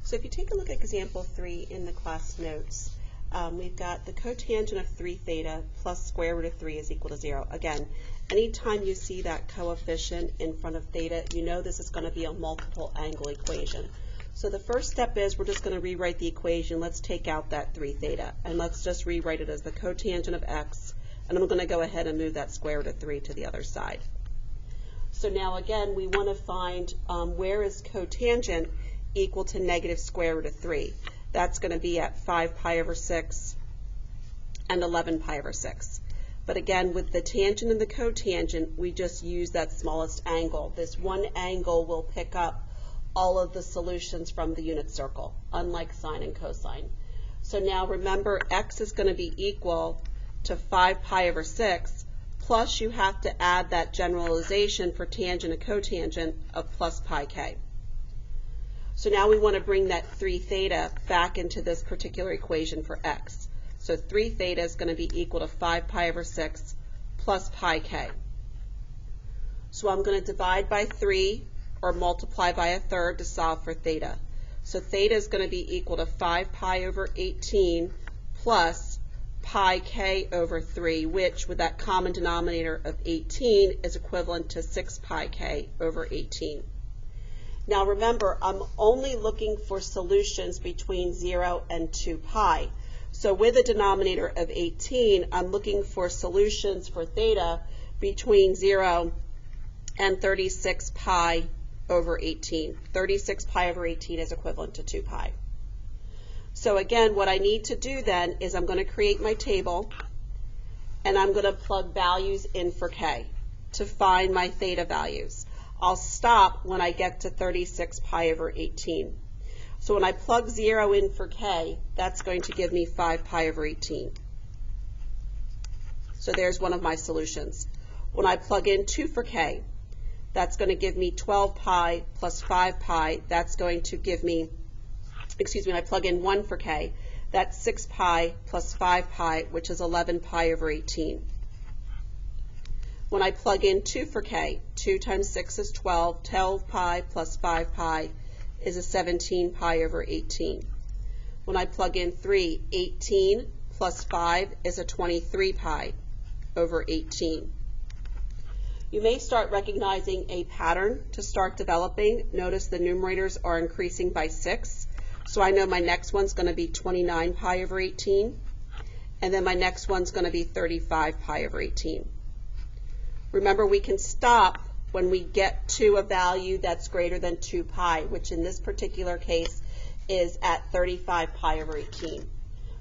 So if you take a look at example 3 in the class notes, we've got the cotangent of 3 theta plus square root of 3 is equal to 0. Again, anytime you see that coefficient in front of theta, you know this is going to be a multiple angle equation. So the first step is we're just going to rewrite the equation. Let's take out that 3 theta, and let's just rewrite it as the cotangent of x, and I'm going to go ahead and move that square root of 3 to the other side. So now again, we want to find where is cotangent equal to negative square root of 3. That's going to be at 5 pi over 6 and 11 pi over 6. But again, with the tangent and the cotangent, we just use that smallest angle. This one angle will pick up all of the solutions from the unit circle, unlike sine and cosine. So now remember, x is going to be equal to 5 pi over 6, plus you have to add that generalization for tangent and cotangent of plus pi k. So now we want to bring that 3 theta back into this particular equation for x. So 3 theta is going to be equal to 5 pi over 6 plus pi k. So I'm going to divide by 3 or multiply by a third to solve for theta. So theta is going to be equal to 5 pi over 18 plus pi k over 3, which with that common denominator of 18 is equivalent to 6 pi k over 18. Now remember, I'm only looking for solutions between 0 and 2 pi. So with a denominator of 18, I'm looking for solutions for theta between 0 and 36 pi over 18. 36 pi over 18 is equivalent to 2 pi. So again, what I need to do then is I'm going to create my table, and I'm going to plug values in for k to find my theta values. I'll stop when I get to 36 pi over 18. So when I plug 0 in for k, that's going to give me 5 pi over 18. So there's one of my solutions. When I plug in 2 for k, that's going to give me 12 pi plus 5 pi. That's going to give me, when I plug in 1 for k, that's 6 pi plus 5 pi, which is 11 pi over 18. When I plug in 2 for k, 2 times 6 is 12, 12 pi plus 5 pi is a 17 pi over 18. When I plug in 3, 18 plus 5 is a 23 pi over 18. You may start recognizing a pattern to start developing. Notice the numerators are increasing by 6. So I know my next one's going to be 29 pi over 18, and then my next one's going to be 35 pi over 18. Remember, we can stop when we get to a value that's greater than 2 pi, which in this particular case is at 35 pi over 18.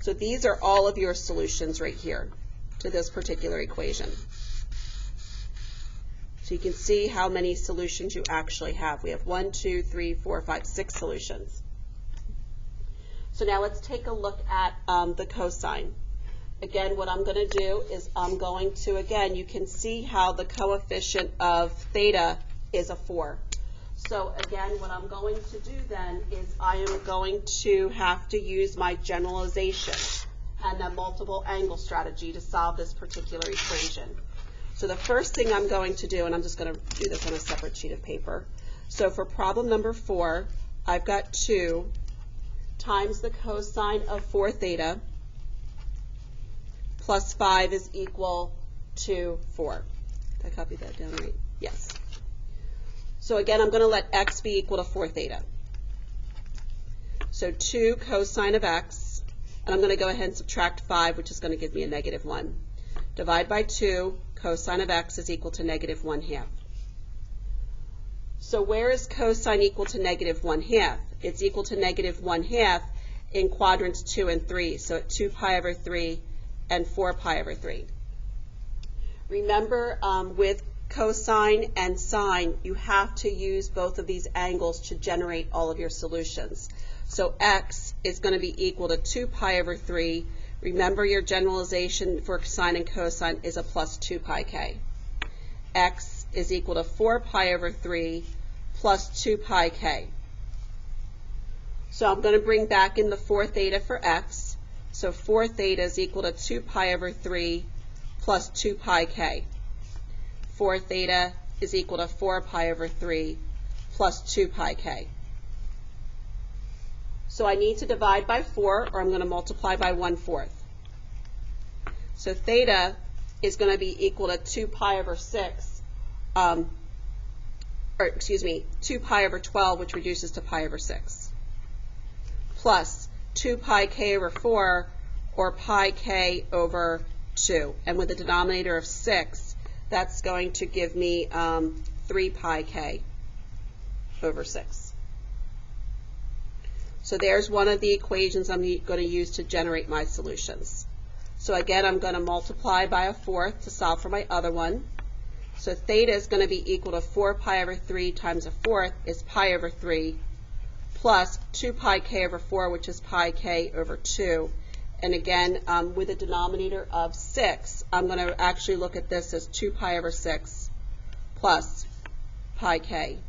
So these are all of your solutions right here to this particular equation. So you can see how many solutions you actually have. We have 1, 2, 3, 4, 5, 6 solutions. So now let's take a look at the cosine. Again, what I'm going to do is I'm going to, again, you can see how the coefficient of theta is a 4. So again, what I'm going to do then is I am going to have to use my generalization and the multiple angle strategy to solve this particular equation. So the first thing I'm going to do, and I'm just going to do this on a separate sheet of paper. So for problem number 4, I've got 2 times the cosine of 4 theta plus 5 is equal to 4. Did I copy that down right? Yes. So again, I'm going to let x be equal to 4 theta. So 2 cosine of x, and I'm going to go ahead and subtract 5, which is going to give me a negative 1. Divide by 2, cosine of x is equal to negative 1/2. So where is cosine equal to negative 1/2? It's equal to negative 1/2 in quadrants 2 and 3, so at 2 pi over 3 and 4 pi over 3. Remember, with cosine and sine, you have to use both of these angles to generate all of your solutions. So x is going to be equal to 2 pi over 3. Remember, your generalization for sine and cosine is a plus 2 pi k. X is equal to 4 pi over 3 plus 2 pi k. So I'm going to bring back in the 4 theta for x. So 4 theta is equal to 2 pi over 3 plus 2 pi k. 4 theta is equal to 4 pi over 3 plus 2 pi k. So I need to divide by 4, or I'm going to multiply by 1/4. So theta is going to be equal to 2 pi over 6, 2 pi over 12, which reduces to pi over 6, plus 2 pi k over 4, or pi k over 2. And with a denominator of 6, that's going to give me 3 pi k over 6. So there's one of the equations I'm going to use to generate my solutions. So again, I'm going to multiply by 1/4 to solve for my other one. So theta is going to be equal to 4 pi over 3 times 1/4 is pi over 3, plus 2 pi k over 4, which is pi k over 2. And again, with a denominator of 6, I'm going to actually look at this as 2 pi over 6 plus pi k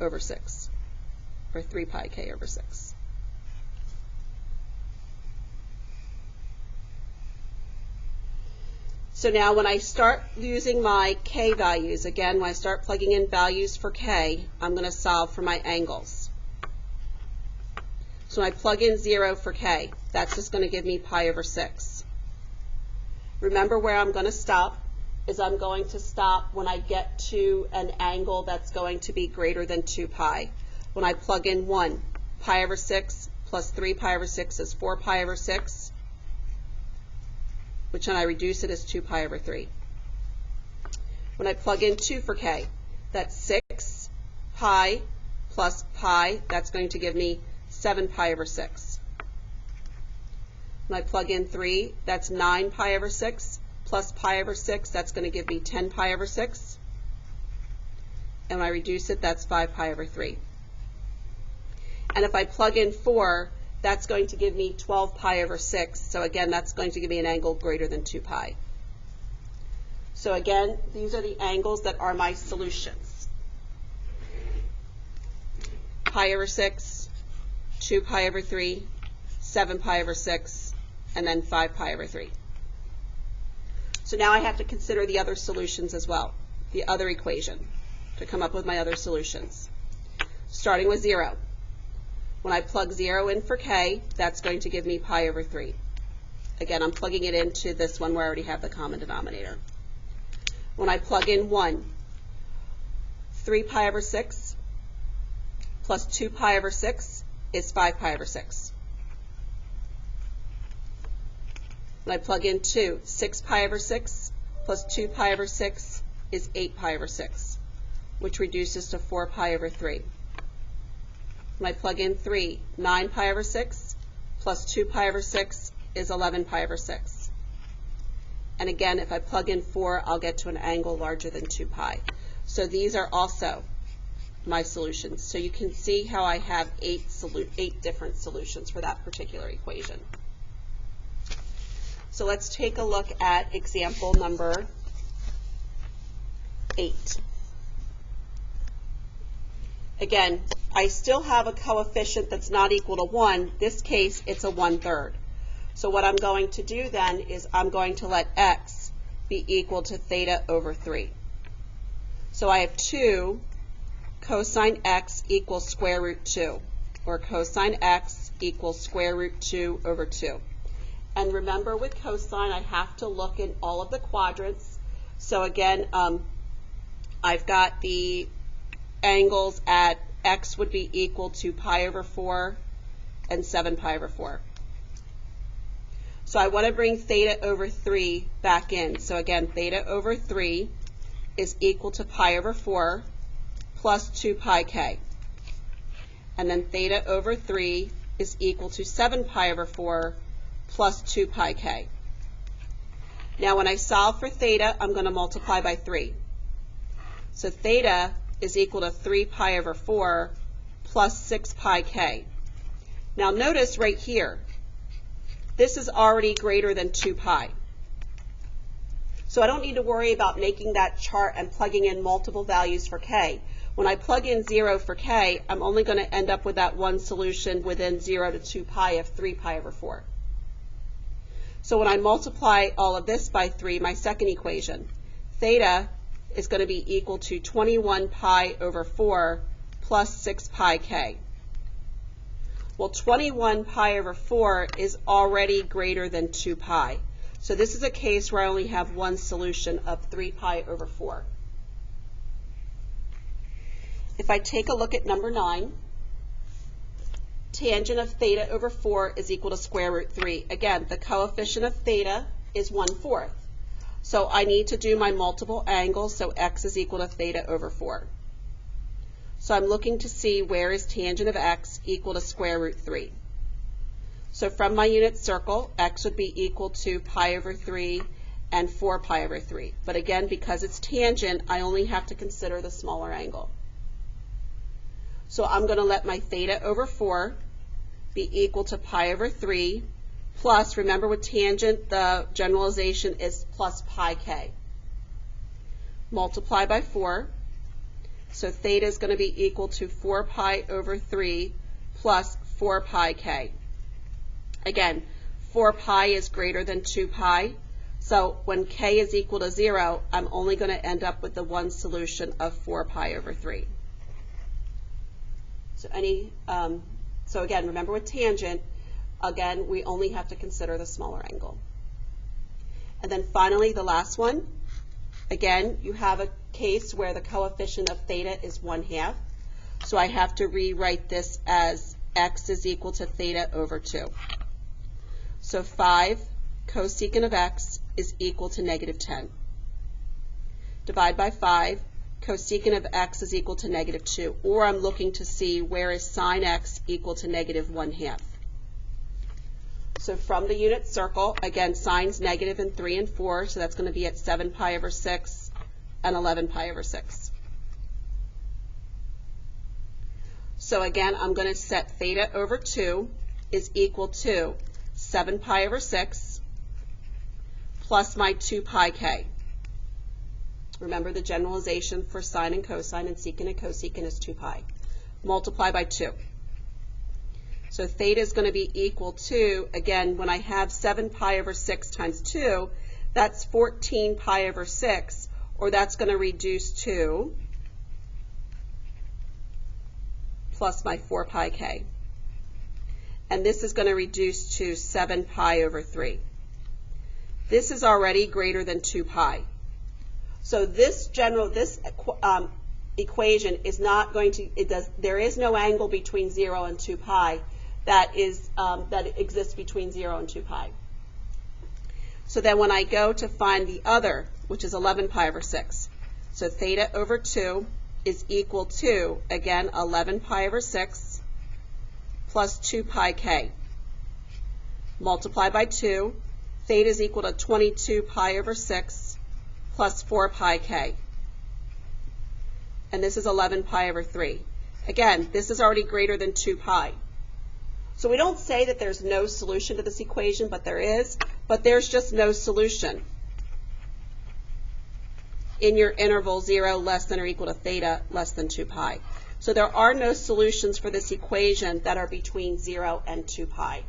over 6, or 3 pi k over 6. So now when I start using my k values, again, when I start plugging in values for k, I'm going to solve for my angles. So when I plug in 0 for k, that's just going to give me pi over 6. Remember where I'm going to stop is I'm going to stop when I get to an angle that's going to be greater than 2 pi. When I plug in 1, pi over 6 plus 3 pi over 6 is 4 pi over 6, which when I reduce it is 2 pi over 3. When I plug in 2 for k, that's 6 pi plus pi, that's going to give me 7 pi over 6. When I plug in 3, that's 9 pi over 6 plus pi over 6, that's going to give me 10 pi over 6. And when I reduce it, that's 5 pi over 3. And if I plug in 4, that's going to give me 12 pi over 6. So again, that's going to give me an angle greater than 2 pi. So again, these are the angles that are my solutions. Pi over 6, 2 pi over 3, 7 pi over 6, and then 5 pi over 3. So now I have to consider the other solutions as well, the other equation, to come up with my other solutions. Starting with 0. When I plug 0 in for k, that's going to give me pi over 3. Again, I'm plugging it into this one where I already have the common denominator. When I plug in 1, 3 pi over 6 plus 2 pi over 6 is 5 pi over 6. When I plug in 2, 6 pi over 6 plus 2 pi over 6 is 8 pi over 6, which reduces to 4 pi over 3. When I plug in 3, 9 pi over 6 plus 2 pi over 6 is 11 pi over 6. And again, if I plug in 4, I'll get to an angle larger than 2 pi. So these are also my solutions. So you can see how I have 8 different solutions for that particular equation. So let's take a look at example number 8. Again, I still have a coefficient that's not equal to 1. In this case, it's a 1/3. So what I'm going to do then is I'm going to let x be equal to theta over 3. So I have 2 cosine x equals square root 2, or cosine x equals square root 2 over 2. And remember, with cosine, I have to look in all of the quadrants. So again, I've got the angles at x would be equal to pi over 4 and 7 pi over 4. So I want to bring theta over 3 back in. So again, theta over 3 is equal to pi over 4 plus 2 pi k. And then theta over 3 is equal to 7 pi over 4 plus 2 pi k. Now when I solve for theta, I'm going to multiply by 3. So theta is equal to 3 pi over 4 plus 6 pi k. Now notice right here, this is already greater than 2 pi. So I don't need to worry about making that chart and plugging in multiple values for k. When I plug in 0 for k, I'm only going to end up with that one solution within 0 to 2 pi of 3 pi over 4. So when I multiply all of this by 3, my second equation, theta is going to be equal to 21 pi over 4 plus 6 pi k. Well, 21 pi over 4 is already greater than 2 pi. So this is a case where I only have one solution of 3 pi over 4. If I take a look at number 9, tangent of theta over 4 is equal to square root 3. Again, the coefficient of theta is 1/4. So I need to do my multiple angles, so x is equal to theta over 4. So I'm looking to see where is tangent of x equal to square root 3. So from my unit circle, x would be equal to pi over 3 and 4 pi over 3. But again, because it's tangent, I only have to consider the smaller angle. So I'm going to let my theta over 4 be equal to pi over 3 plus, remember with tangent, the generalization is plus pi k. Multiply by 4. So theta is going to be equal to 4 pi over 3 plus 4 pi k. Again, 4 pi is greater than 2 pi. So when k is equal to 0, I'm only going to end up with the one solution of 4 pi over 3. So again, remember with tangent, again, we only have to consider the smaller angle. And then finally, the last one. Again, you have a case where the coefficient of theta is 1/2. So I have to rewrite this as x is equal to theta over 2. So 5 cosecant of x is equal to -10. Divide by 5, cosecant of x is equal to -2. Or I'm looking to see where is sine x equal to -1/2. So from the unit circle, again, sine's negative in 3 and 4, so that's going to be at 7 pi over 6 and 11 pi over 6. So again, I'm going to set theta over 2 is equal to 7 pi over 6 plus my 2 pi k. Remember the generalization for sine and cosine and secant and cosecant is 2 pi. Multiply by 2. So theta is going to be equal to, again, when I have 7 pi over 6 times 2, that's 14 pi over 6, or that's going to reduce to plus my 4 pi k. And this is going to reduce to 7 pi over 3. This is already greater than 2 pi. So this equation is not going to, there is no angle between 0 and 2 pi that exists between 0 and 2 pi. So then when I go to find the other, which is 11 pi over 6, so theta over 2 is equal to, again, 11 pi over 6 plus 2 pi k. Multiply by 2, theta is equal to 22 pi over 6 plus 4 pi k. And this is 11 pi over 3. Again, this is already greater than 2 pi. So we don't say that there's no solution to this equation, but there is, but there's just no solution in your interval 0 less than or equal to theta less than 2 pi. So there are no solutions for this equation that are between 0 and 2 pi.